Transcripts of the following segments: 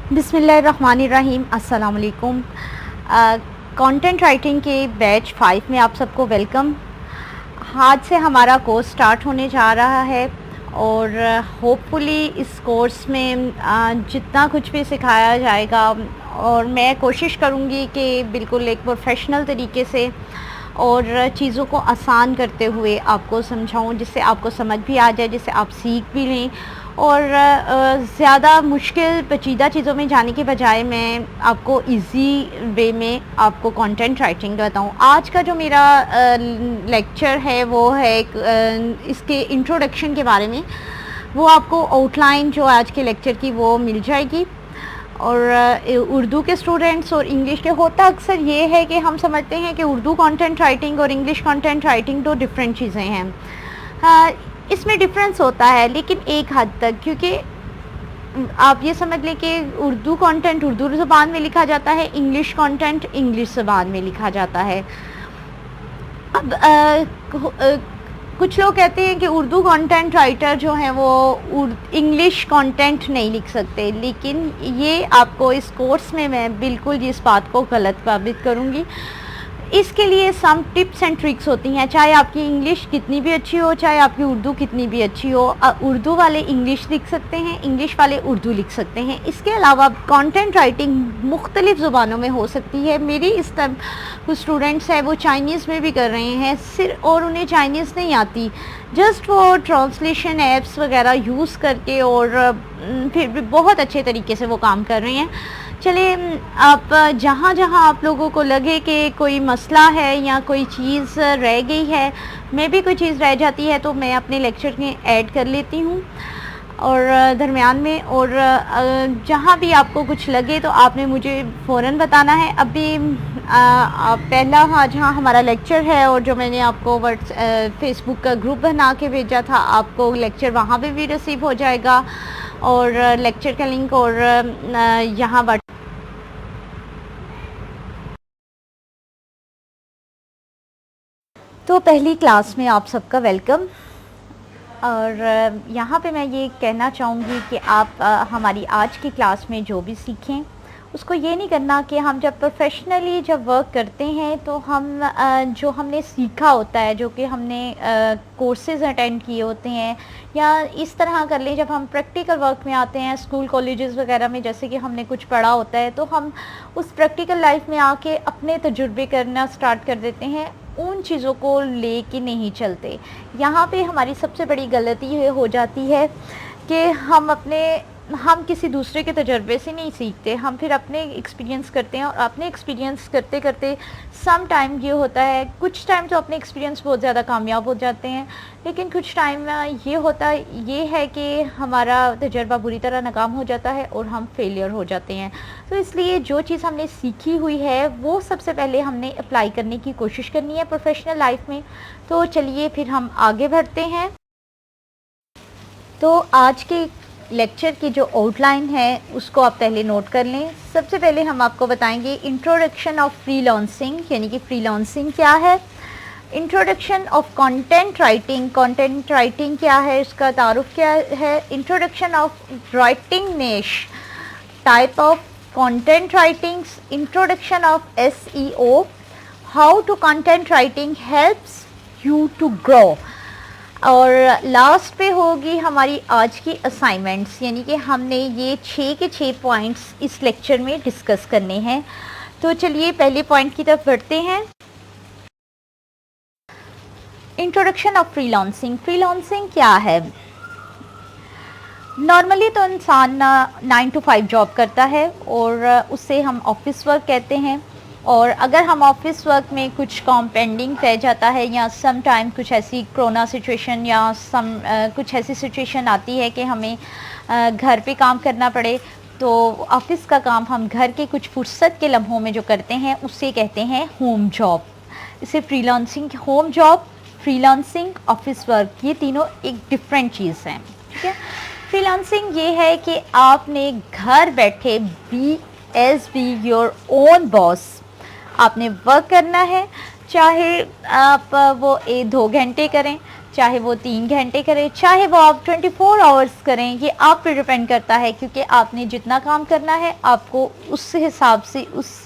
बिस्मिल्लाहिर्रहमानिर्रहीम। अस्सलाम वालेकुम। कंटेंट राइटिंग के बैच 5 में आप सबको वेलकम। आज से हमारा कोर्स स्टार्ट होने जा रहा है और होपफुली इस कोर्स में जितना कुछ भी सिखाया जाएगा और मैं कोशिश करूँगी कि बिल्कुल एक प्रोफेशनल तरीके से और चीज़ों को आसान करते हुए आपको समझाऊँ, जिससे आपको समझ भी आ जाए, जिससे आप सीख भी लें और ज़्यादा मुश्किल पेचीदा चीज़ों में जाने के बजाय मैं आपको इजी वे में आपको कंटेंट राइटिंग बताऊँ। आज का जो मेरा लेक्चर है वो है इसके इंट्रोडक्शन के बारे में। वो आपको आउटलाइन जो आज के लेक्चर की वो मिल जाएगी। और उर्दू के स्टूडेंट्स और इंग्लिश के होता अक्सर ये है कि हम समझते हैं कि उर्दू कंटेंट राइटिंग और इंग्लिश कंटेंट राइटिंग तो डिफरेंट चीज़ें हैं। इसमें डिफरेंस होता है लेकिन एक हद तक, क्योंकि आप ये समझ लें कि उर्दू कंटेंट उर्दू ज़बान में लिखा जाता है, इंग्लिश कंटेंट इंग्लिश ज़बान में लिखा जाता है। अब कुछ लोग कहते हैं कि उर्दू कंटेंट राइटर जो हैं वो इंग्लिश कंटेंट नहीं लिख सकते, लेकिन ये आपको इस कोर्स में मैं बिल्कुल इस बात को गलत साबित करूँगी। इसके लिए सम टिप्स एंड ट्रिक्स होती हैं, चाहे आपकी इंग्लिश कितनी भी अच्छी हो, चाहे आपकी उर्दू कितनी भी अच्छी हो। उर्दू वाले इंग्लिश लिख सकते हैं, इंग्लिश वाले उर्दू लिख सकते हैं। इसके अलावा कंटेंट राइटिंग मुख्तलिफ़ ज़ुबानों में हो सकती है। मेरी इस टाइम कुछ स्टूडेंट्स हैं वो चाइनीज़ में भी कर रहे हैं सिर्फ, और उन्हें चाइनीज़ नहीं आती, जस्ट वो ट्रांसलेशन ऐप्स वगैरह यूज़ करके और फिर भी बहुत अच्छे तरीके से वो काम कर रहे हैं। चलिए, आप जहाँ जहाँ आप लोगों को लगे कि कोई मसला है या कोई चीज़ रह गई है, मैं भी कोई चीज़ रह जाती है तो मैं अपने लेक्चर में ऐड कर लेती हूँ और दरमियान में, और जहाँ भी आपको कुछ लगे तो आपने मुझे फ़ौरन बताना है। अभी पहला जहाँ हमारा लेक्चर है और जो मैंने आपको फेसबुक का ग्रुप बना के भेजा था, आपको लेक्चर वहाँ पे भी रिसीव हो जाएगा और लेक्चर का लिंक और यहाँ तो पहली क्लास में आप सबका वेलकम। और यहाँ पे मैं ये कहना चाहूँगी कि आप हमारी आज की क्लास में जो भी सीखें उसको ये नहीं करना कि हम जब प्रोफेशनली जब वर्क करते हैं तो हम जो हमने सीखा होता है, जो कि हमने कोर्सेज़ अटेंड किए होते हैं, या इस तरह कर लें जब हम प्रैक्टिकल वर्क में आते हैं स्कूल कॉलेजेस वगैरह में, जैसे कि हमने कुछ पढ़ा होता है तो हम उस प्रैक्टिकल लाइफ में आके अपने तजुर्बे करना स्टार्ट कर देते हैं, उन चीज़ों को ले के नहीं चलते। यहाँ पे हमारी सबसे बड़ी गलती ये हो जाती है कि हम किसी दूसरे के तजर्बे से नहीं सीखते, हम फिर अपने एक्सपीरियंस करते हैं और अपने एक्सपीरियंस करते करते सम टाइम ये होता है, कुछ टाइम तो अपने एक्सपीरियंस बहुत ज़्यादा कामयाब हो जाते हैं, लेकिन कुछ टाइम ये होता ये है कि हमारा तजर्बा बुरी तरह नाकाम हो जाता है और हम फेलियर हो जाते हैं। तो इसलिए जो चीज़ हमने सीखी हुई है वो सबसे पहले हमने अप्लाई करने की कोशिश करनी है प्रोफेशनल लाइफ में। तो चलिए फिर हम आगे बढ़ते हैं। तो आज के लेक्चर की जो आउटलाइन है उसको आप पहले नोट कर लें। सबसे पहले हम आपको बताएंगे इंट्रोडक्शन ऑफ फ्रीलांसिंग, यानी कि फ्रीलांसिंग क्या है, introduction of content writing, content writing क्या है, इसका तारुफ क्या है, introduction of writing niche, type of content writings, introduction of SEO, how to content writing helps you to grow, और लास्ट पे होगी हमारी आज की असाइनमेंट्स, यानी कि हमने ये 6 के 6 पॉइंट्स इस लेक्चर में डिस्कस करने हैं। तो चलिए पहले पॉइंट की तरफ बढ़ते हैं। Introduction of freelancing. फ्रीलांसिंग क्या है? नॉर्मली तो इंसान 9 to 5 जॉब करता है और उससे हम ऑफिस वर्क कहते हैं, और अगर हम ऑफिस वर्क में कुछ काम पेंडिंग रह जाता है या सम टाइम कुछ ऐसी कोरोना सिचुएशन या कुछ ऐसी सिचुएशन आती है कि हमें घर पे काम करना पड़े, तो ऑफिस का काम हम घर के कुछ फुर्सत के लम्हों में जो करते हैं उससे कहते हैं होम जॉब। इसे freelancing, home job, freelancing, office work, ये तीनों एक डिफरेंट चीज़ हैं, ठीक है। फ्रीलांसिंग ये है कि आपने घर बैठे बी योर ओन बॉस, आपने वर्क करना है, चाहे आप वो 2 घंटे करें, चाहे वो 3 घंटे करें, चाहे वो आप 24 आवर्स करें, ये आप पे डिपेंड करता है, क्योंकि आपने जितना काम करना है आपको उस हिसाब से उस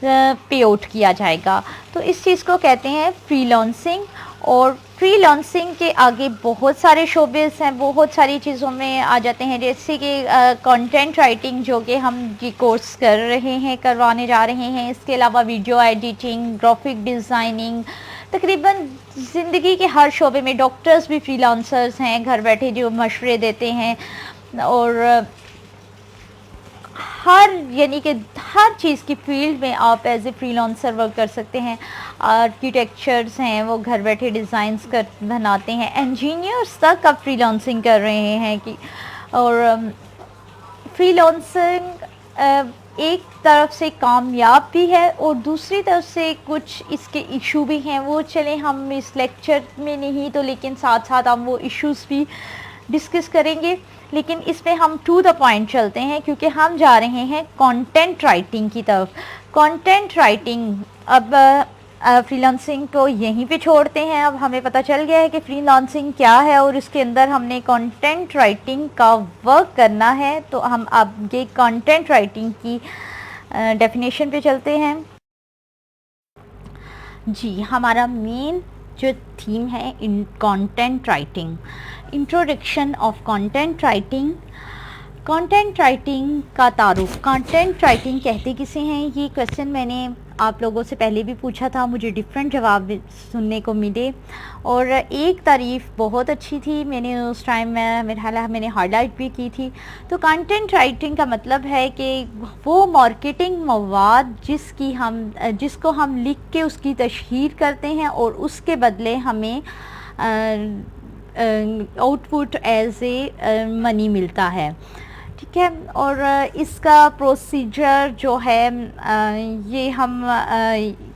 पे आउट किया जाएगा। तो इस चीज़ को कहते हैं फ्रीलांसिंग। और फ्रीलांसिंग के आगे बहुत सारे शोबेस हैं, बहुत सारी चीज़ों में आ जाते हैं, जैसे कि कंटेंट राइटिंग, जो कि हम ये कोर्स कर रहे हैं, करवाने जा रहे हैं। इसके अलावा वीडियो एडिटिंग, ग्राफिक डिज़ाइनिंग, तकरीबन ज़िंदगी के हर शोबे में। डॉक्टर्स भी फ्रीलांसर्स हैं, घर बैठे जो मशवरे देते हैं। और हर यानी कि हर चीज़ की फील्ड में आप एज ए फ्रीलांसर वर्क कर सकते हैं। आर्किटेक्चर्स हैं, वो घर बैठे डिज़ाइंस कर बनाते हैं। इंजीनियर्स तक अब फ्रीलांसिंग कर रहे हैं कि। और फ्रीलांसिंग एक तरफ से कामयाब भी है और दूसरी तरफ से कुछ इसके इशू भी हैं। वो चले हम इस लेक्चर में नहीं तो लेकिन साथ साथ हम वो इश्यूज़ भी डिस्कस करेंगे, लेकिन इसमें हम टू द पॉइंट चलते हैं, क्योंकि हम जा रहे हैं कंटेंट राइटिंग की तरफ। कंटेंट राइटिंग, अब फ्रीलांसिंग को यहीं पे छोड़ते हैं। अब हमें पता चल गया है कि फ्रीलांसिंग क्या है और इसके अंदर हमने कंटेंट राइटिंग का वर्क करना है। तो हम अब ये कंटेंट राइटिंग की डेफिनेशन पे चलते हैं। जी, हमारा मेन जो थीम है इन content writing, introduction of content writing. Content writing का तारुफ, कंटेंट राइटिंग कहते किसे हैं? ये क्वेश्चन मैंने आप लोगों से पहले भी पूछा था, मुझे डिफरेंट जवाब सुनने को मिले। और एक तारीफ़ बहुत अच्छी थी, मैंने उस टाइम मेरे ख्याल मैंने हाईलाइट भी की थी। तो कंटेंट राइटिंग का मतलब है कि वो मार्केटिंग मवाद जिसको हम लिख के उसकी तशहीर करते हैं और उसके बदले हमें आउटपुट एज ए मनी मिलता है, ठीक है। और इसका प्रोसीजर जो है, ये हम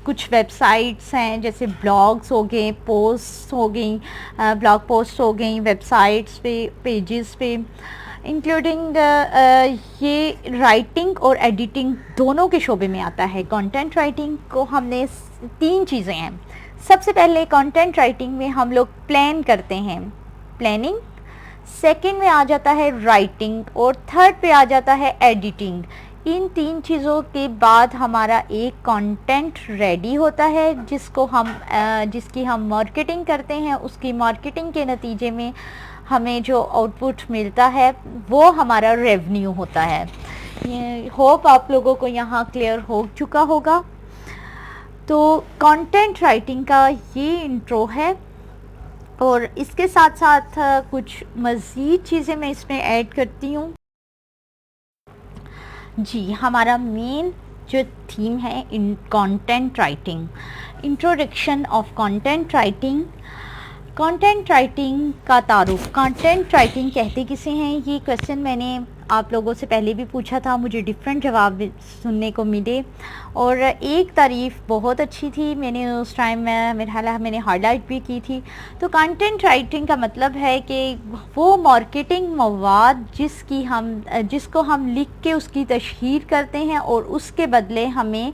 कुछ वेबसाइट्स हैं, जैसे ब्लॉग्स हो गए, पोस्ट हो गई, ब्लॉग पोस्ट हो गई, वेबसाइट्स पे, पेजेस पे, इंक्लूडिंग ये राइटिंग और एडिटिंग दोनों के शोबे में आता है। कंटेंट राइटिंग को हमने 3 चीज़ें हैं। सबसे पहले कंटेंट राइटिंग में हम लोग प्लान करते हैं, प्लानिंग। सेकंड में आ जाता है राइटिंग और थर्ड पे आ जाता है एडिटिंग। इन 3 चीज़ों के बाद हमारा एक कंटेंट रेडी होता है जिसकी हम मार्केटिंग करते हैं। उसकी मार्केटिंग के नतीजे में हमें जो आउटपुट मिलता है वो हमारा रेवेन्यू होता है। होप आप लोगों को यहाँ क्लियर हो चुका होगा। तो कंटेंट राइटिंग का ये इंट्रो है और इसके साथ साथ कुछ मज़ीद चीज़ें मैं इसमें ऐड करती हूँ। जी, हमारा मेन जो थीम है इन content writing, introduction of content writing. Content writing का तारुफ, कंटेंट राइटिंग कहते किसे हैं? ये क्वेश्चन मैंने आप लोगों से पहले भी पूछा था, मुझे डिफरेंट जवाब सुनने को मिले। और एक तारीफ़ बहुत अच्छी थी, मैंने उस टाइम मेरे ख्याल मैंने हाईलाइट भी की थी। तो कंटेंट राइटिंग का मतलब है कि वो मार्केटिंग मवाद जिसको हम लिख के उसकी तशहीर करते हैं और उसके बदले हमें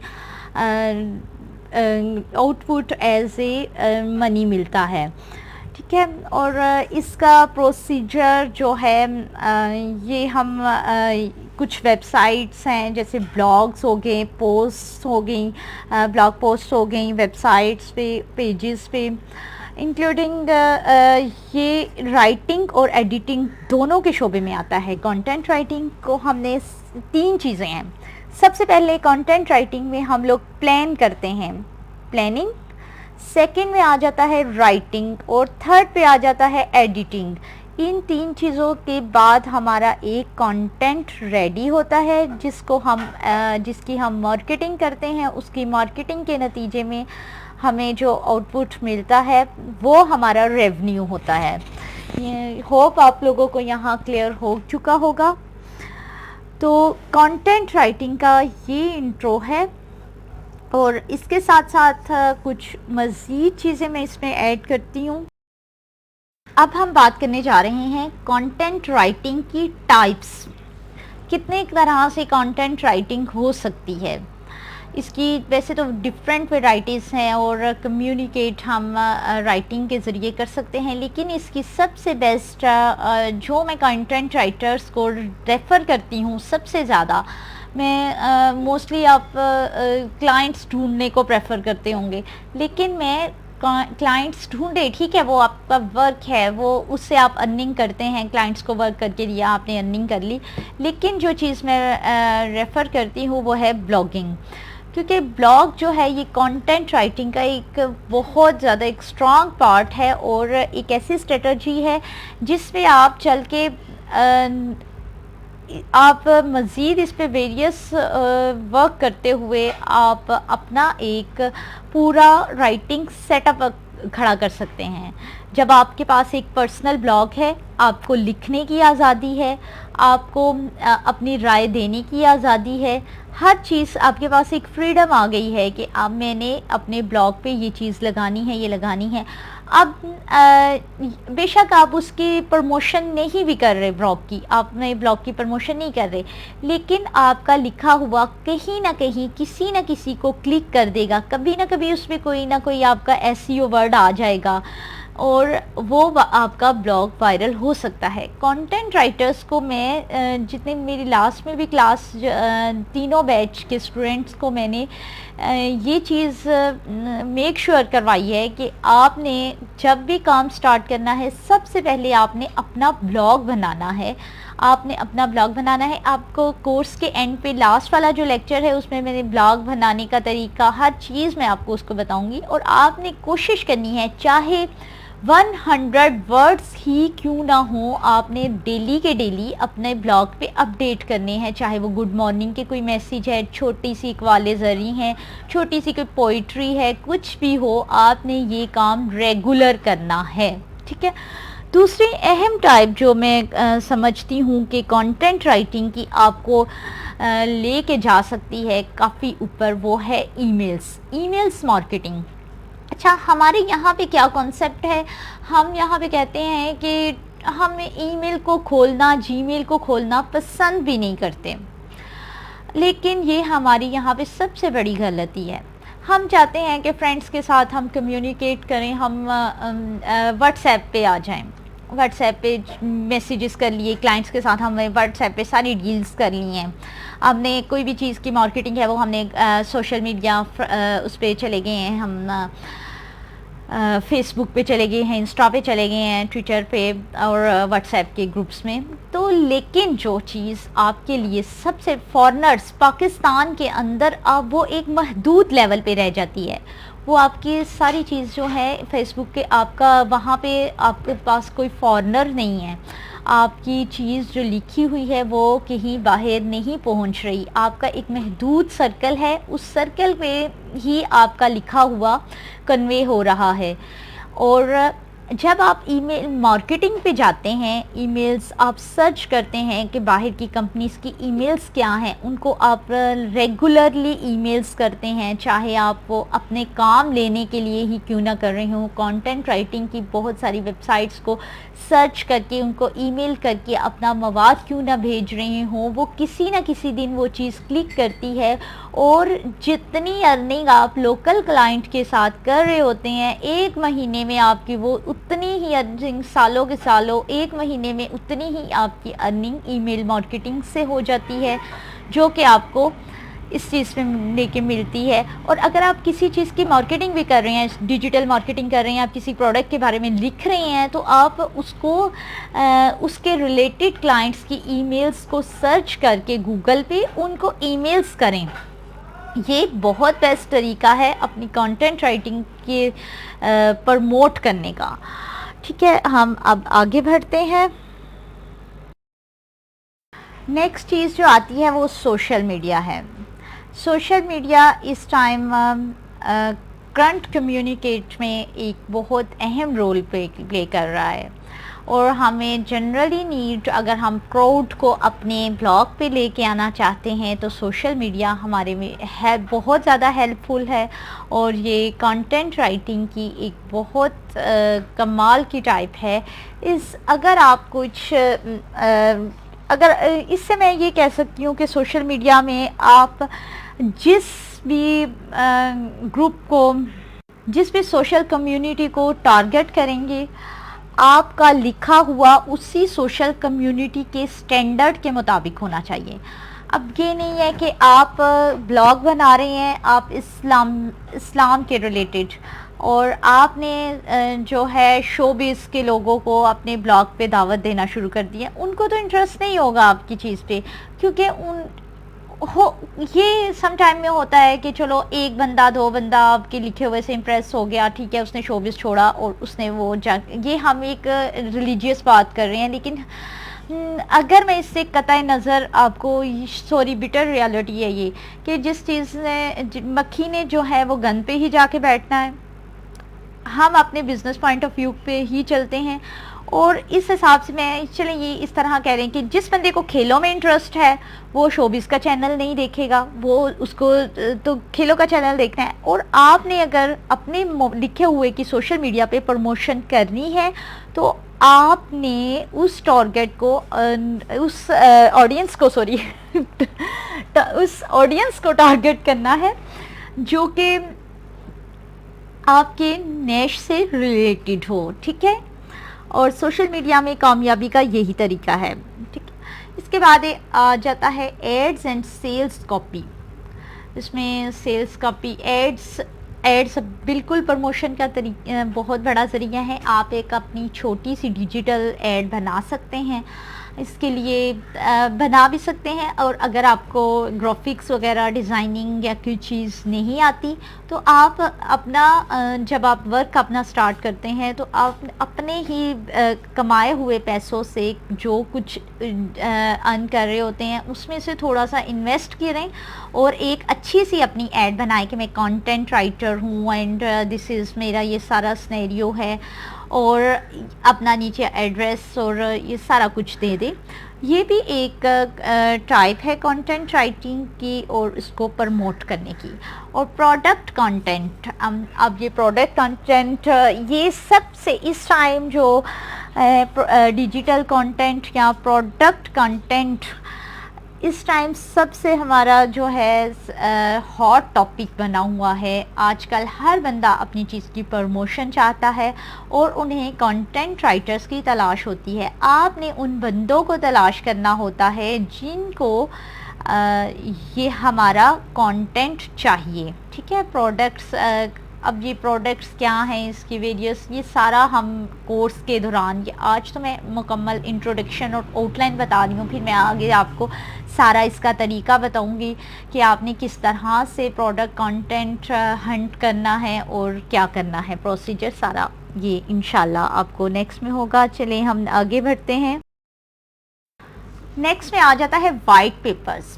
आउटपुट एज ए मनी मिलता है, ठीक है। और इसका प्रोसीजर जो है, ये हम कुछ वेबसाइट्स हैं, जैसे ब्लॉग्स हो गए, पोस्ट हो गई, ब्लॉग पोस्ट हो गई, वेबसाइट्स पे, पेजेस पे, इंक्लूडिंग ये राइटिंग और एडिटिंग दोनों के शोबे में आता है। कंटेंट राइटिंग को हमने 3 चीज़ें हैं। सबसे पहले कंटेंट राइटिंग में हम लोग प्लान करते हैं, प्लानिंग। सेकंड में आ जाता है राइटिंग और थर्ड पे आ जाता है एडिटिंग। इन 3 चीज़ों के बाद हमारा एक कंटेंट रेडी होता है जिसकी हम मार्केटिंग करते हैं। उसकी मार्केटिंग के नतीजे में हमें जो आउटपुट मिलता है वो हमारा रेवेन्यू होता है। होप आप लोगों को यहाँ क्लियर हो चुका होगा। तो कंटेंट राइटिंग का ये इंट्रो है और इसके साथ साथ कुछ मज़ीद चीज़ें मैं इसमें ऐड करती हूँ। अब हम बात करने जा रहे हैं कंटेंट राइटिंग की टाइप्स, कितने तरह से कंटेंट राइटिंग हो सकती है। इसकी वैसे तो डिफरेंट वेराइटीज़ हैं और कम्युनिकेट हम राइटिंग के ज़रिए कर सकते हैं, लेकिन इसकी सबसे बेस्ट जो मैं कंटेंट राइटर्स को रेफ़र करती हूँ सबसे ज़्यादा, मैं मोस्टली आप क्लाइंट्स ढूंढने को प्रेफर करते होंगे, लेकिन मैं क्लाइंट्स ढूंढे, ठीक है, वो आपका वर्क है, वो उससे आप अर्निंग करते हैं, क्लाइंट्स को वर्क करके दिया, आपने अर्निंग कर ली, लेकिन जो चीज़ मैं रेफ़र करती हूँ वो है ब्लॉगिंग। क्योंकि ब्लॉग जो है ये कंटेंट राइटिंग का एक बहुत ज़्यादा एक स्ट्रॉन्ग पार्ट है और एक ऐसी स्ट्रेटजी है जिसमें आप चल के आप मज़ीद इस पे वेरियस वर्क करते हुए आप अपना एक पूरा राइटिंग सेटअप खड़ा कर सकते हैं। जब आपके पास एक पर्सनल ब्लॉग है, आपको लिखने की आज़ादी है, आपको अपनी राय देने की आज़ादी है, हर चीज़ आपके पास एक फ्रीडम आ गई है कि अब मैंने अपने ब्लॉग पे ये चीज़ लगानी है, ये लगानी है। अब बेशक आप उसकी प्रमोशन नहीं भी कर रहे, ब्लॉग की, आपने ब्लॉग की प्रमोशन नहीं कर रहे, लेकिन आपका लिखा हुआ कहीं ना कहीं किसी न किसी को क्लिक कर देगा, कभी ना कभी उसमें कोई ना कोई आपका एसईओ वर्ड आ जाएगा और वो आपका ब्लॉग वायरल हो सकता है। कंटेंट राइटर्स को मैं जितने मेरी लास्ट में भी क्लास तीनों बैच के स्टूडेंट्स को मैंने ये चीज़ मेक श्योर करवाई है कि आपने जब भी काम स्टार्ट करना है, सबसे पहले आपने अपना ब्लॉग बनाना है, आपने अपना ब्लॉग बनाना है। आपको कोर्स के एंड पे लास्ट वाला जो लेक्चर है उसमें मैंने ब्लॉग बनाने का तरीका, हर चीज़ मैं आपको उसको बताऊंगी और आपने कोशिश करनी है, चाहे 100 वर्ड्स ही क्यों ना हो, आपने डेली के डेली अपने ब्लॉग पे अपडेट करने हैं, चाहे वो गुड मॉर्निंग के कोई मैसेज है, छोटी सी कवाले ज़री हैं, छोटी सी कोई पोइट्री है, कुछ भी हो, आपने ये काम रेगुलर करना है, ठीक है। दूसरी अहम टाइप जो मैं समझती हूँ कि कंटेंट राइटिंग की आपको लेके जा सकती है काफ़ी ऊपर, वो है ईमेल्स मार्केटिंग। अच्छा, हमारे यहाँ पे क्या कॉन्सेप्ट है, हम यहाँ पे कहते हैं कि हम ईमेल को खोलना, जीमेल को खोलना पसंद भी नहीं करते, लेकिन ये हमारी यहाँ पे सबसे बड़ी गलती है। हम चाहते हैं कि फ्रेंड्स के साथ हम कम्युनिकेट करें, हम व्हाट्सएप पे आ जाएं, व्हाट्सएप पे मैसेजेस कर लिए, क्लाइंट्स के साथ हमने व्हाट्सएप पे सारी डील्स कर ली हैं, हमने कोई भी चीज़ की मार्केटिंग है वो हमने सोशल मीडिया उस पर चले गए हैं, हम फेसबुक पे चले गए हैं, इंस्टा पे चले गए हैं, ट्विटर पे और व्हाट्सएप के ग्रुप्स में। तो लेकिन जो चीज़ आपके लिए सबसे फॉरेनर्स पाकिस्तान के अंदर अब वो एक महदूद लेवल पे रह जाती है, वो आपकी सारी चीज़ जो है फेसबुक के, आपका वहाँ पे आपके पास कोई फॉरेनर नहीं है, आपकी चीज़ जो लिखी हुई है वो कहीं बाहर नहीं पहुंच रही, आपका एक महदूद सर्कल है, उस सर्कल पे ही आपका लिखा हुआ कन्वे हो रहा है। और जब आप ईमेल मार्केटिंग पे जाते हैं, ईमेल्स आप सर्च करते हैं कि बाहर की कंपनीज़ की ईमेल्स क्या हैं, उनको आप रेगुलरली ईमेल्स करते हैं, चाहे आप वो अपने काम लेने के लिए ही क्यों ना कर रहे हो, कंटेंट राइटिंग की बहुत सारी वेबसाइट्स को सर्च करके उनको ईमेल करके अपना मवाद क्यों ना भेज रहे हो, वो किसी ना किसी दिन वो चीज़ क्लिक करती है और जितनी अर्निंग आप लोकल क्लाइंट के साथ कर रहे होते हैं, एक महीने में आपकी वो उतनी ही अर्निंग, सालों के सालों, एक महीने में उतनी ही आपकी अर्निंग ईमेल मार्केटिंग से हो जाती है, जो कि आपको इस चीज़ में लेके मिलती है। और अगर आप किसी चीज़ की मार्केटिंग भी कर रहे हैं, डिजिटल मार्केटिंग कर रहे हैं, आप किसी प्रोडक्ट के बारे में लिख रहे हैं, तो आप उसको उसके रिलेटेड क्लाइंट्स की ईमेल्स को सर्च करके गूगल पे उनको ईमेल्स करें। ये बहुत बेस्ट तरीका है अपनी कंटेंट राइटिंग के प्रमोट करने का। ठीक है, हम अब आगे बढ़ते हैं। नेक्स्ट चीज़ जो आती है वो सोशल मीडिया है। सोशल मीडिया इस टाइम करंट कम्युनिकेट में एक बहुत अहम रोल प्ले कर रहा है और हमें जनरली नीड, अगर हम क्राउड को अपने ब्लॉग पे लेके आना चाहते हैं तो सोशल मीडिया हमारे में है बहुत ज़्यादा हेल्पफुल है और ये कंटेंट राइटिंग की एक बहुत कमाल की टाइप है। अगर आप कुछ अगर इससे मैं ये कह सकती हूँ कि सोशल मीडिया में आप जिस भी ग्रुप को, जिस भी सोशल कम्युनिटी को टारगेट करेंगे, आपका लिखा हुआ उसी सोशल कम्युनिटी के स्टैंडर्ड के मुताबिक होना चाहिए। अब ये नहीं है कि आप ब्लॉग बना रहे हैं आप इस्लाम के रिलेटेड, और आपने जो है शोबिज़ के लोगों को अपने ब्लॉग पे दावत देना शुरू कर दिया। उनको तो इंटरेस्ट नहीं होगा आपकी चीज़ पे, क्योंकि ये सम टाइम में होता है कि चलो एक बंदा दो बंदा आपके लिखे हुए से इम्प्रेस हो गया, ठीक है, उसने शोबिस छोड़ा और उसने वो ये हम एक रिलीजियस बात कर रहे हैं, लेकिन अगर मैं इससे कतई नज़र आपको सॉरी बिटर रियलिटी है ये कि जिस चीज़ ने मक्खी ने जो है वो गन पे ही जाके बैठना है। हम अपने बिज़नेस पॉइंट ऑफ व्यू पे ही चलते हैं, और इस हिसाब से मैं चलें ये इस तरह कह रहे हैं कि जिस बंदे को खेलों में इंटरेस्ट है वो शोबिस का चैनल नहीं देखेगा, वो उसको तो खेलों का चैनल देखना है। और आपने अगर अपने लिखे हुए की सोशल मीडिया पे प्रमोशन करनी है तो आपने उस टारगेट को उस ऑडियंस को सॉरी उस ऑडियंस को टारगेट करना है जो कि आपके नेश से रिलेटेड हो, ठीक है। और सोशल मीडिया में कामयाबी का यही तरीका है, ठीक है। इसके बाद आ जाता है एड्स एंड सेल्स कॉपी। इसमें सेल्स कॉपी एड्स बिल्कुल प्रमोशन का बहुत बड़ा ज़रिया है। आप एक अपनी छोटी सी डिजिटल एड बना सकते हैं, इसके लिए बना भी सकते हैं। और अगर आपको ग्राफिक्स वगैरह डिज़ाइनिंग या कोई चीज़ नहीं आती तो आप अपना जब आप वर्क अपना स्टार्ट करते हैं तो आप अपने ही कमाए हुए पैसों से जो कुछ अर्न कर रहे होते हैं उसमें से थोड़ा सा इन्वेस्ट करें और एक अच्छी सी अपनी ऐड बनाएं कि मैं कंटेंट राइटर हूँ एंड दिस इज़ मेरा ये सारा सिनेरियो है, और अपना नीचे एड्रेस और ये सारा कुछ दे दें। ये भी एक टाइप है कंटेंट राइटिंग की और इसको प्रमोट करने की। और प्रोडक्ट कंटेंट, अब ये प्रोडक्ट कंटेंट ये सबसे इस टाइम जो डिजिटल कंटेंट या प्रोडक्ट कंटेंट इस टाइम सबसे हमारा जो है हॉट टॉपिक बना हुआ है। आजकल हर बंदा अपनी चीज़ की प्रमोशन चाहता है और उन्हें कंटेंट राइटर्स की तलाश होती है। आपने उन बंदों को तलाश करना होता है जिनको ये हमारा कंटेंट चाहिए, ठीक है। प्रोडक्ट्स, अब ये प्रोडक्ट्स क्या हैं, इसकी वेरियस, ये सारा हम कोर्स के दौरान, ये आज तो मैं मुकम्मल इंट्रोडक्शन और आउटलाइन बता रही हूँ, फिर मैं आगे आपको सारा इसका तरीका बताऊँगी कि आपने किस तरह से प्रोडक्ट कंटेंट हंट करना है और क्या करना है, प्रोसीजर सारा ये इंशाल्लाह आपको नेक्स्ट में होगा। चलें हम आगे बढ़ते हैं। नेक्स्ट में आ जाता है वाइट पेपर्स।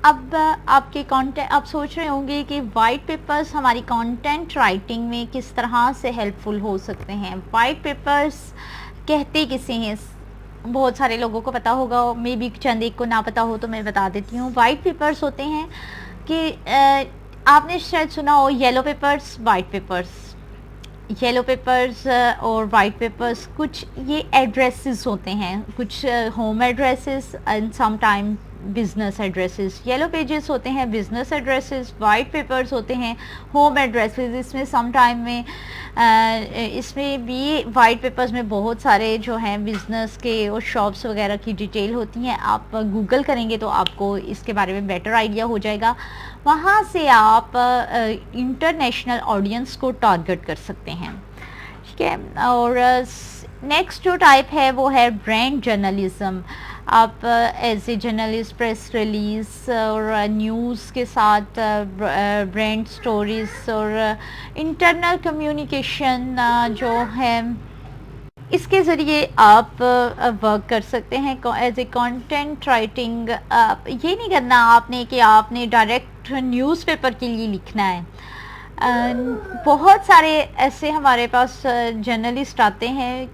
अब आपके कंटेंट, आप सोच रहे होंगे कि वाइट पेपर्स हमारी कंटेंट राइटिंग में किस तरह से हेल्पफुल हो सकते हैं। वाइट पेपर्स कहते किसे हैं, बहुत सारे लोगों को पता होगा, मे बी चंद एक को ना पता हो तो मैं बता देती हूँ। वाइट पेपर्स होते हैं कि आपने शायद सुना हो yellow papers, white papers. Yellow papers और वाइट पेपर्स कुछ ये एड्रेसेस होते हैं, कुछ home addresses and some time business addresses. Yellow pages होते हैं बिज़नेस एड्रेसेस, वाइट पेपर्स होते हैं होम एड्रेसेस। इसमें सम टाइम में इसमें भी वाइट पेपर्स में बहुत सारे जो हैं बिज़नेस के और शॉप्स वगैरह की डिटेल होती हैं। आप गूगल करेंगे तो आपको इसके बारे में बेटर आइडिया हो जाएगा। वहाँ से आप इंटरनेशनल ऑडियंस को टारगेट कर सकते हैं, ठीक है। और नेक्स्ट जो टाइप है वो है ब्रांड जर्नलिज्म। आप as a journalist press release और न्यूज़ के साथ ब्रांड स्टोरीज और इंटरनल कम्युनिकेशन जो है इसके ज़रिए आप वर्क कर सकते हैं एज ए कंटेंट राइटिंग। ये नहीं करना आपने कि आपने डायरेक्ट न्यूज़पेपर के लिए लिखना है। बहुत सारे ऐसे हमारे पास जर्नलिस्ट आते हैं,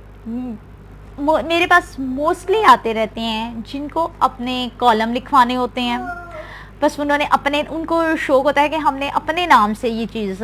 मेरे पास मोस्टली आते रहते हैं जिनको अपने कॉलम लिखवाने होते हैं। बस उन्होंने अपने, उनको शौक होता है कि हमने अपने नाम से ये चीज़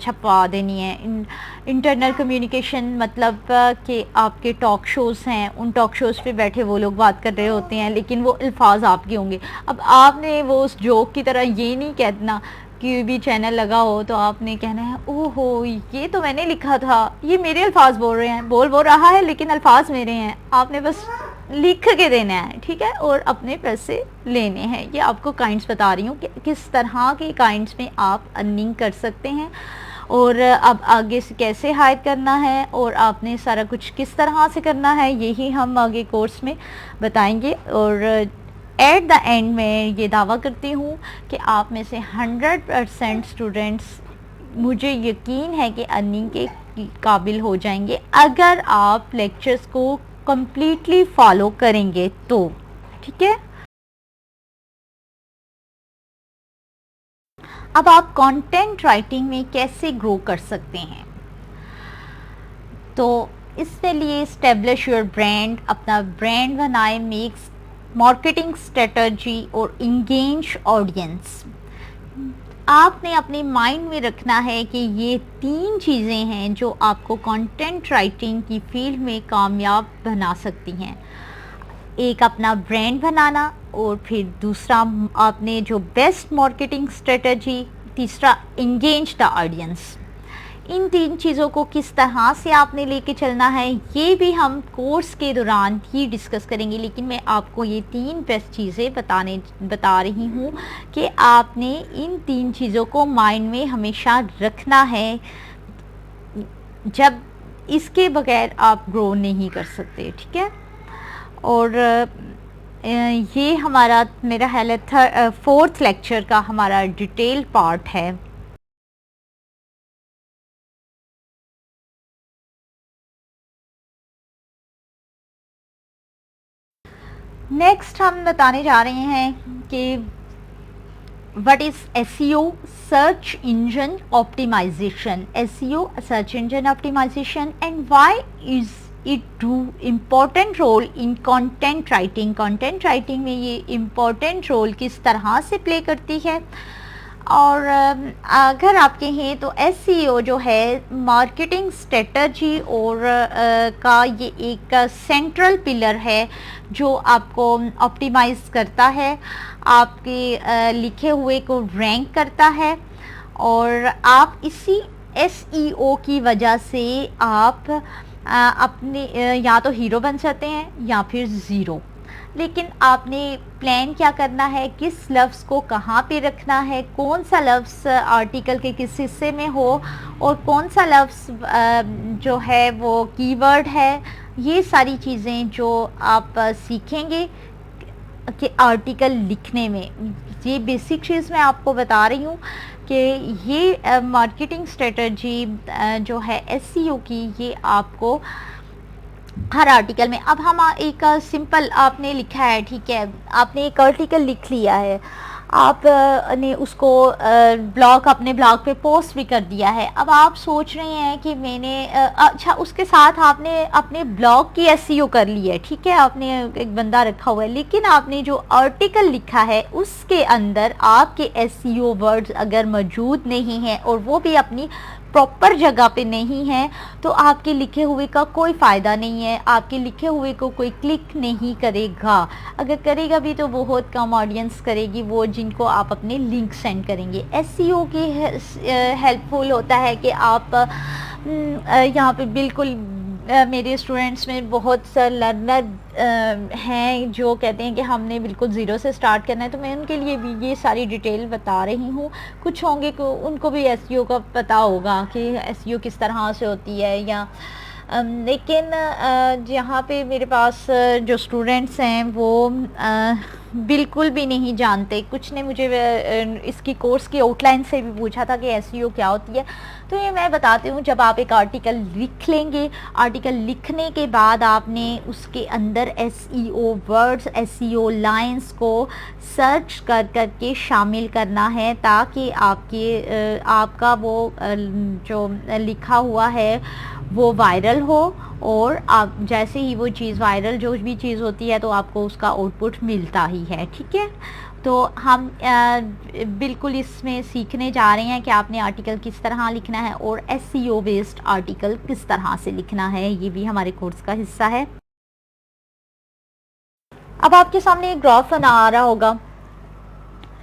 छपवा देनी है। इंटरनल कम्युनिकेशन मतलब कि आपके टॉक शोज़ हैं, उन टॉक शोज़ पे बैठे वो लोग बात कर रहे होते हैं लेकिन वो अल्फाज आपके होंगे। अब आपने वो उस जोक की तरह ये नहीं कहना आपकी भी चैनल लगा हो तो आपने कहना है ओहो ये तो मैंने लिखा था, ये मेरे अल्फाज बोल रहे हैं, बोल रहा है लेकिन अल्फाज मेरे हैं। आपने बस लिख के देना है, ठीक है, और अपने पैसे लेने हैं। ये आपको काइंड्स बता रही हूँ कि किस तरह के काइंड्स में आप अर्निंग कर सकते हैं और अब आगे से कैसे हायर करना है और आपने सारा कुछ किस तरह से करना है, यही हम आगे कोर्स में बताएंगे। और एट द एंड में ये दावा करती हूँ कि आप में से 100% स्टूडेंट्स, मुझे यकीन है कि अर्निंग के काबिल हो जाएंगे अगर आप लेक्चर्स को कम्प्लीटली फॉलो करेंगे तो, ठीक है। अब आप कंटेंट राइटिंग में कैसे ग्रो कर सकते हैं, तो इसके लिए एस्टेब्लिश योर ब्रांड, अपना ब्रांड बनाए, मेक्स मार्केटिंग स्ट्रेटजी और इंगेज ऑडियंस। आपने अपने माइंड में रखना है कि ये 3 चीज़ें हैं जो आपको कंटेंट राइटिंग की फील्ड में कामयाब बना सकती हैं। एक अपना ब्रांड बनाना, और फिर दूसरा आपने जो बेस्ट मार्केटिंग स्ट्रेटजी, तीसरा इंगेज द ऑडियंस। इन 3 चीज़ों को किस तरह से आपने लेके चलना है ये भी हम कोर्स के दौरान ही डिस्कस करेंगे, लेकिन मैं आपको ये 3 बेस्ट चीज़ें बता रही हूँ कि आपने इन 3 चीज़ों को माइंड में हमेशा रखना है, जब इसके बगैर आप ग्रो नहीं कर सकते, ठीक है। और ये हमारा, मेरा ख्याल है 4th लेक्चर का हमारा डिटेल पार्ट है। नेक्स्ट हम बताने जा रहे हैं कि what is SEO, search engine optimization. SEO, search engine optimization, and why is it do important role in content writing. Content writing में ये इम्पोर्टेंट रोल किस तरह से प्ले करती है। और अगर आपके हैं तो एसईओ जो है मार्केटिंग स्ट्रेटजी और का ये एक सेंट्रल पिलर है जो आपको ऑप्टिमाइज करता है, आपके लिखे हुए को रैंक करता है, और आप इसी एसईओ की वजह से आप अपने या तो हीरो बन सकते हैं या फिर ज़ीरो। लेकिन आपने प्लान क्या करना है, किस लफ्ज़ को कहाँ पे रखना है, कौन सा लफ्ज़ आर्टिकल के किस हिस्से में हो, और कौन सा लफ्ज़ जो है वो कीवर्ड है, ये सारी चीज़ें जो आप सीखेंगे कि आर्टिकल लिखने में। ये बेसिक चीज़ मैं आपको बता रही हूँ कि ये मार्केटिंग स्ट्रेटजी जो है एसईओ की, ये आपको हर आर्टिकल में। अब हम एक सिंपल आपने लिखा है, ठीक है, आपने एक आर्टिकल लिख लिया है, आप ने उसको ब्लॉग, अपने ब्लॉग पे पोस्ट भी कर दिया है। अब आप सोच रहे हैं कि मैंने अच्छा, उसके साथ आपने अपने ब्लॉग की एसईओ कर ली है, ठीक है, आपने एक बंदा रखा हुआ है, लेकिन आपने जो आर्टिकल लिखा है उसके अंदर आपके एसईओ वर्ड्स अगर मौजूद नहीं हैं और वो भी अपनी प्रॉपर जगह पे नहीं है, तो आपके लिखे हुए का कोई फ़ायदा नहीं है, आपके लिखे हुए को कोई क्लिक नहीं करेगा। अगर करेगा भी तो बहुत कम ऑडियंस करेगी, वो जिनको आप अपने लिंक सेंड करेंगे। एसईओ की हेल्पफुल होता है कि आप यहाँ पे बिल्कुल मेरे स्टूडेंट्स में बहुत सारे लर्नर हैं जो कहते हैं कि हमने बिल्कुल ज़ीरो से स्टार्ट करना है, तो मैं उनके लिए भी ये सारी डिटेल बता रही हूँ। कुछ होंगे को उनको भी एसईओ का पता होगा कि एसईओ किस तरह से होती है, या लेकिन यहाँ पे मेरे पास जो स्टूडेंट्स हैं वो बिल्कुल भी नहीं जानते। कुछ ने मुझे इसकी कोर्स की आउटलाइन से भी पूछा था कि एसईओ क्या होती है, तो ये मैं बताती हूँ। जब आप एक आर्टिकल लिख लेंगे, आर्टिकल लिखने के बाद आपने उसके अंदर एसईओ वर्ड्स, एसईओ लाइंस को सर्च कर के शामिल करना है, ताकि आपका वो जो लिखा हुआ है वो वायरल हो, और आप जैसे ही वो चीज़ वायरल, जो भी चीज़ होती है, तो आपको उसका आउटपुट मिलता ही है, ठीक है। तो हम बिल्कुल इसमें सीखने जा रहे हैं कि आपने आर्टिकल किस तरह लिखना है और एसईओ बेस्ड आर्टिकल किस तरह से लिखना है, ये भी हमारे कोर्स का हिस्सा है। अब आपके सामने एक ग्राफ बना आ रहा होगा,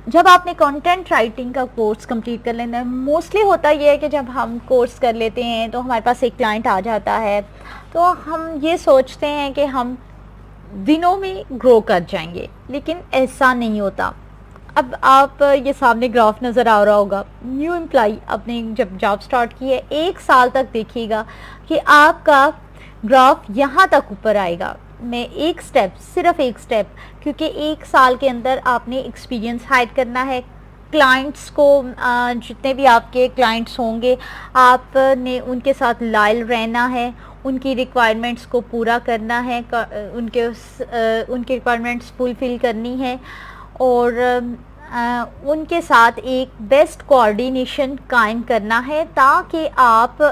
जब आपने कंटेंट राइटिंग का कोर्स कंप्लीट कर लेना है, मोस्टली होता ये है कि जब हम कोर्स कर लेते हैं तो हमारे पास एक क्लाइंट आ जाता है, तो हम ये सोचते हैं कि हम दिनों में ग्रो कर जाएंगे, लेकिन ऐसा नहीं होता। अब आप ये सामने ग्राफ नज़र आ रहा होगा, न्यू एम्प्लॉय अपने जब जॉब स्टार्ट की है 1 साल तक देखिएगा कि आपका ग्राफ यहाँ तक ऊपर आएगा। मैं एक स्टेप, सिर्फ एक स्टेप, क्योंकि 1 साल के अंदर आपने एक्सपीरियंस हायर करना है। क्लाइंट्स को जितने भी आपके क्लाइंट्स होंगे आपने उनके साथ लॉयल रहना है, उनकी रिक्वायरमेंट्स को पूरा करना है, उनके रिक्वायरमेंट्स फुलफ़िल करनी है और उनके साथ एक बेस्ट कोऑर्डिनेशन कायम करना है, ताकि आप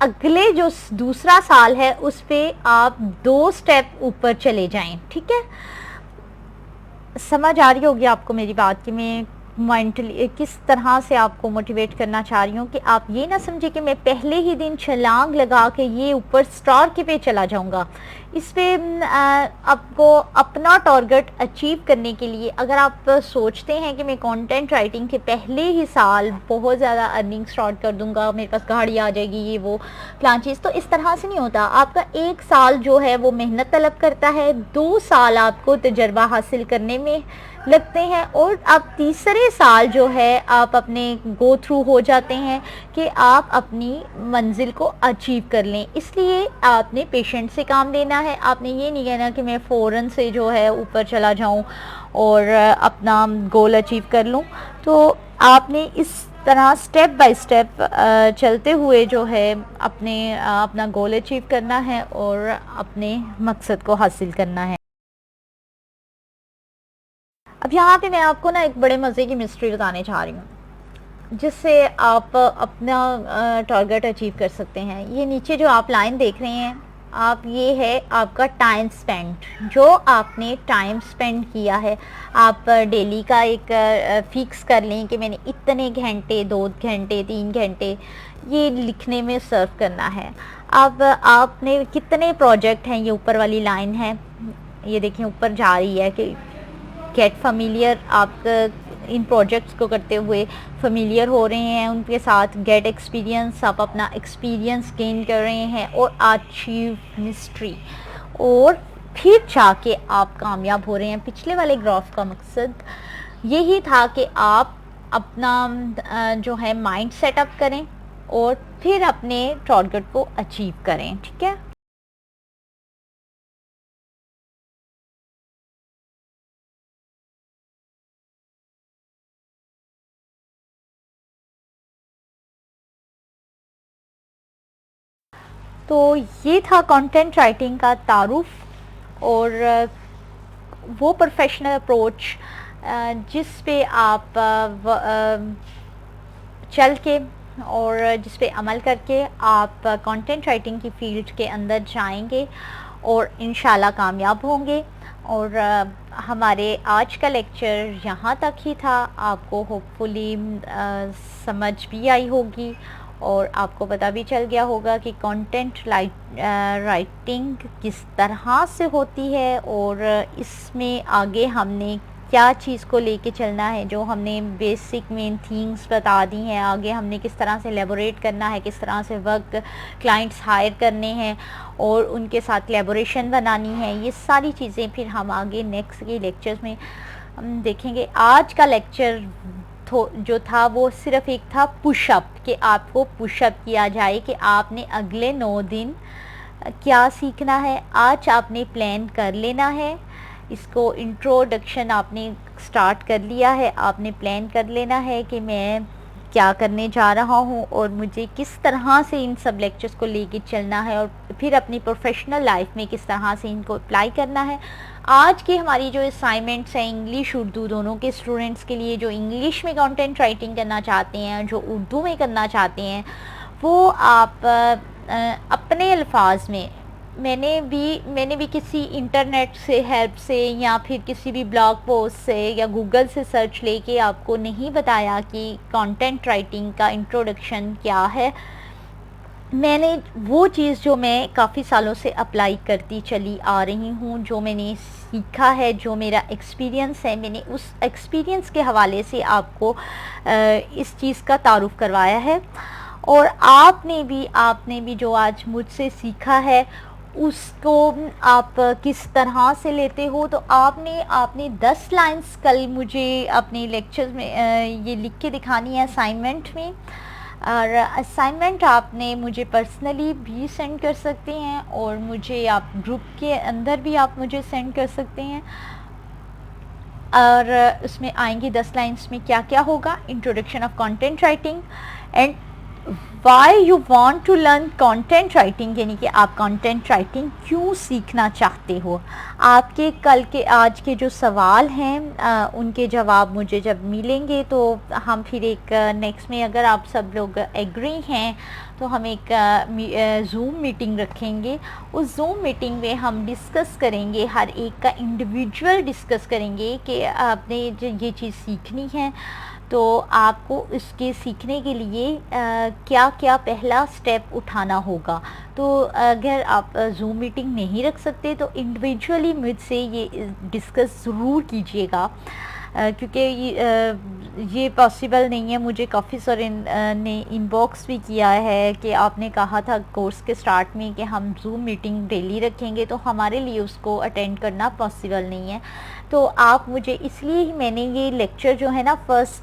अगले जो दूसरा साल है उस पे आप 2 स्टेप ऊपर चले जाएं। ठीक है, समझ आ रही होगी आपको मेरी बात कि मैं मेंटली किस तरह से आपको मोटिवेट करना चाह रही हूँ कि आप ये ना समझे कि मैं पहले ही दिन छलांग लगा के ये ऊपर स्टार के पे चला जाऊँगा। इस पे आपको अपना टारगेट अचीव करने के लिए, अगर आप सोचते हैं कि मैं कंटेंट राइटिंग के पहले ही साल बहुत ज़्यादा अर्निंग स्टार्ट कर दूँगा, मेरे पास गाड़ी आ जाएगी, ये वो प्लान चीज़, तो इस तरह से नहीं होता। आपका 1 साल जो है वो मेहनत तलब करता है, 2 साल आपको तजर्बा हासिल करने में लगते हैं और अब तीसरे साल जो है आप अपने गो थ्रू हो जाते हैं कि आप अपनी मंजिल को अचीव कर लें। इसलिए आपने पेशेंट से काम लेना है। आपने ये नहीं कहना कि मैं फ़ौरन से जो है ऊपर चला जाऊं और अपना गोल अचीव कर लूं। तो आपने इस तरह स्टेप बाय स्टेप चलते हुए जो है अपना गोल अचीव करना है और अपने मकसद को हासिल करना है। अब यहाँ पे मैं आपको ना एक बड़े मज़े की मिस्ट्री बताने जा रही हूँ, जिससे आप अपना टारगेट अचीव कर सकते हैं। ये नीचे जो आप लाइन देख रहे हैं आप, ये है आपका टाइम स्पेंड, जो आपने टाइम स्पेंड किया है। आप डेली का एक फिक्स कर लें कि मैंने इतने घंटे, 2 घंटे, 3 घंटे ये लिखने में सर्व करना है। अब आपने कितने प्रोजेक्ट हैं, ये ऊपर वाली लाइन है, ये देखें ऊपर जा रही है कि गेट फैमिलियर। आप इन प्रोजेक्ट्स को करते हुए फेमिलियर हो रहे हैं उनके साथ, गेट एक्सपीरियंस, आप अपना एक्सपीरियंस गेन कर रहे हैं और अचीव मिस्ट्री, और फिर जाके आप कामयाब हो रहे हैं। पिछले वाले ग्राफ का मकसद यही था कि आप अपना जो है माइंड सेटअप करें और फिर अपने टारगेट को अचीव करें। ठीक है, तो ये था कंटेंट राइटिंग का तारुफ और वो प्रोफेशनल अप्रोच जिस पे आप चल के और जिस पे अमल करके आप कंटेंट राइटिंग की फील्ड के अंदर जाएंगे और इंशाल्लाह कामयाब होंगे। और हमारे आज का लेक्चर यहाँ तक ही था। आपको होपफुली समझ भी आई होगी और आपको पता भी चल गया होगा कि कंटेंट राइटिंग किस तरह से होती है और इसमें आगे हमने क्या चीज़ को लेके चलना है। जो हमने बेसिक मेन थिंग्स बता दी हैं, आगे हमने किस तरह से एलेबोरेट करना है, किस तरह से वर्क क्लाइंट्स हायर करने हैं और उनके साथ कोलैबोरेशन बनानी है, ये सारी चीज़ें फिर हम आगे नेक्स्ट के लेक्चर्स में हम देखेंगे। आज का लेक्चर जो था वो सिर्फ एक था पुशअप, कि आपको पुशअप किया जाए कि आपने अगले 9 दिन क्या सीखना है। आज आपने प्लान कर लेना है, इसको इंट्रोडक्शन आपने स्टार्ट कर लिया है, आपने प्लान कर लेना है कि मैं क्या करने जा रहा हूँ और मुझे किस तरह से इन सब लेक्चर्स को लेके चलना है और फिर अपनी प्रोफेशनल लाइफ में किस तरह से इनको अप्लाई करना है। आज की हमारी जो असाइनमेंट्स हैं इंग्लिश उर्दू दोनों के स्टूडेंट्स के लिए, जो इंग्लिश में कंटेंट राइटिंग करना चाहते हैं, जो उर्दू में करना चाहते हैं, वो आप अपने अल्फाज में, मैंने भी किसी इंटरनेट से हेल्प से या फिर किसी भी ब्लॉग पोस्ट से या गूगल से सर्च लेके आपको नहीं बताया कि कंटेंट राइटिंग का इंट्रोडक्शन क्या है। मैंने वो चीज़ जो मैं काफ़ी सालों से अप्लाई करती चली आ रही हूँ, जो मैंने सीखा है, जो मेरा एक्सपीरियंस है, मैंने उस एक्सपीरियंस के हवाले से आपको इस चीज़ का तारुफ़ करवाया है। और आपने भी जो आज मुझसे सीखा है, उसको आप किस तरह से लेते हो। तो आपने आपने 10 लाइन्स कल मुझे अपने लेक्चर में ये लिख के दिखानी है असाइनमेंट में, और असाइनमेंट आपने मुझे पर्सनली भी सेंड कर सकते हैं, और मुझे आप ग्रुप के अंदर भी आप मुझे सेंड कर सकते हैं। और उसमें आएंगी 10 लाइन्स में क्या क्या होगा: introduction of content writing, and why you want to learn content writing, यानी कि आप कंटेंट राइटिंग क्यों सीखना चाहते हो। आपके कल के आज के जो सवाल हैं उनके जवाब मुझे जब मिलेंगे तो हम फिर एक नेक्स्ट में, अगर आप सब लोग एग्री हैं, तो हम एक ज़ूम मीटिंग रखेंगे। उस ज़ूम मीटिंग में हम डिस्कस करेंगे, हर एक का इंडिविजुअल डिस्कस करेंगे कि आपने ये चीज़ सीखनी है, तो आपको इसके सीखने के लिए क्या क्या पहला स्टेप उठाना होगा। तो अगर आप ज़ूम मीटिंग नहीं रख सकते तो इंडिविजुअली मुझसे ये डिस्कस ज़रूर कीजिएगा, क्योंकि ये पॉसिबल नहीं है। मुझे काफ़ी सारे ने इनबॉक्स भी किया है कि आपने कहा था कोर्स के स्टार्ट में कि हम ज़ूम मीटिंग डेली रखेंगे, तो हमारे लिए उसको अटेंड करना पॉसिबल नहीं है। तो आप मुझे, इसलिए ही मैंने ये लेक्चर जो है ना,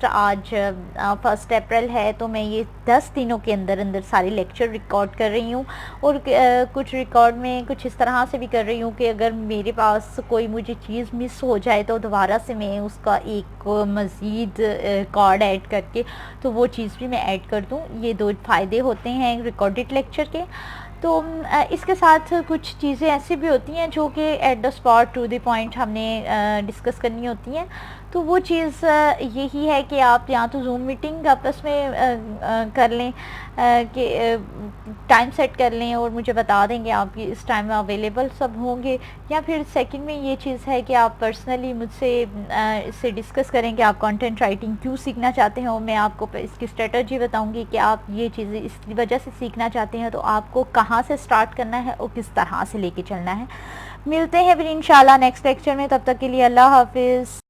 आज 1 अप्रैल है, तो मैं ये 10 दिनों के अंदर अंदर सारे लेक्चर रिकॉर्ड कर रही हूँ। और कुछ रिकॉर्ड में कुछ इस तरह से भी कर रही हूँ कि अगर मेरे पास कोई मुझे चीज़ मिस हो जाए तो दोबारा से मैं उसका एक मज़ीद रिकॉर्ड ऐड करके तो वो चीज़ भी मैं ऐड कर दूँ। ये 2 फ़ायदे होते हैं रिकॉर्डेड लेक्चर के। तो इसके साथ कुछ चीज़ें ऐसी भी होती हैं जो कि at the spot to the point हमने डिस्कस करनी होती हैं। तो वो चीज़ यही है कि आप या तो ज़ूम मीटिंग आपस में कर लें, कि टाइम सेट कर लें और मुझे बता देंगे आप इस टाइम में अवेलेबल सब होंगे, या फिर सेकंड में ये चीज़ है कि आप पर्सनली मुझसे इससे डिस्कस करें कि आप कंटेंट राइटिंग क्यों सीखना चाहते हो। मैं आपको इसकी स्ट्रेटजी बताऊंगी कि आप ये चीज़ें इस वजह से सीखना चाहते हैं, तो आपको कहाँ से स्टार्ट करना है और किस तरह से लेके चलना है। मिलते हैं फिर इंशाल्लाह नेक्स्ट लेक्चर में, तब तक के लिए अल्लाह हाफिज़।